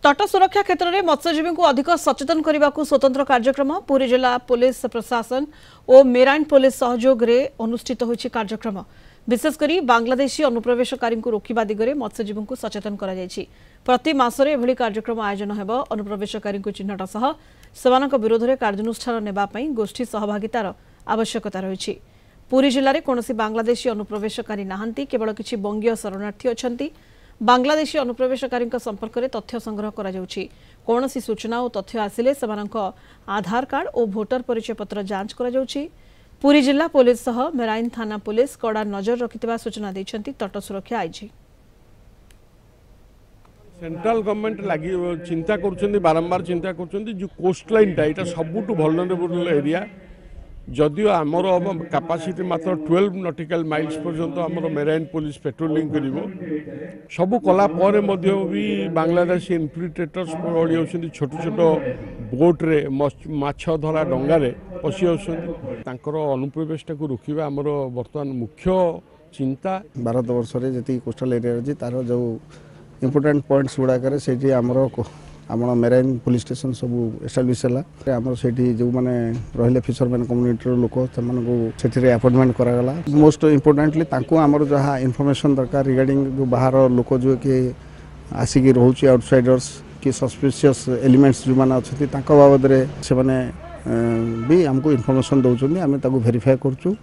तट सुरक्षा क्षेत्र में मत्स्यजीवी को अधिक सचेतन करने को स्वतंत्र कार्यक्रम पुरी जिला पुलिस प्रशासन और मेराइन पुलिस सहयोग में अनुष्ठित होइछि कार्यक्रम। विशेषकर बांग्लादेशी अनुप्रवेशकारी को रोकवा दिगरे मत्स्यजीवी को सचेतन करा जायछि। प्रति मासरे एभली कार्यक्रम आयोजन हेब। अनुप्रवेशकारी चिन्हट सह सेमानक विरोध में कार्यानुष्ठान नेबा पई गोष्ठी सहभागितार आवश्यकता रही। पुरी जिले में कौन बांग्लादेशी अनुप्रवेशकारी नाहांती, केवल किछि बंगीय शरणार्थी अछंती। बांग्लादेशी अनुप्रवेशकारी संपर्क में तथ्य संग्रह करा जाउछि। कौनसी सूचना और तथ्य आसिले सेमानक आधार कार्ड और भोटर परिचय पत्र जांच करा जाउछि। पुरी जिला पुलिस सह मेराइन थाना पुलिस कड़ा नजर रखिथिबा सूचना दैछंती तट सुरक्षा आईजी। सेंट्रल गवर्नमेंट लगी चिंता करुछंती, बारंबार चिंता करुछंती जो कोस्ट लाइन टा एटा सबुटु वल्नरेबल एरिया। जदियो आमर कैपेसिटी मात्र 12 नॉटिकल माइल्स पर्यंत आमर मेराइन पुलिस पेट्रोलिंग करिवो। सबु कला परे मध्य भी बांग्लादेशी इन्फ्लिट्रेटर्स पड़ी होछंती, छोट छोट बोट रे माछ धरा डंगा रे पसी होछंती। तांकर अनुप्रवेशटा को रोकिबा आमर वर्तमान मुख्य चिंता। भारत वर्ष रे जति कोस्टल एरिया अछि तार जो इंपोर्टेंट पॉइंट्स गुड़ाकर से आम मेराइन पुलिस स्टेशन सब एस्टाब्लीश है। आम से जो मैंने रहिले फिशरमैन कम्युनिटी लोक से अपॉइंटमेंट करागला। मोस्ट इम्पोर्टेंटली आमर जहाँ इनफॉरमेशन दरकार रिगार्डिंग जो बाहर लोक जो कि आसिक रोचे आउटसाइडर्स कि सस्पिशियस एलिमेंट्स जो मैंने अच्छा बाबद से भी आमको इनफॉरमेशन दौरान आम वेरीफाई करूँ।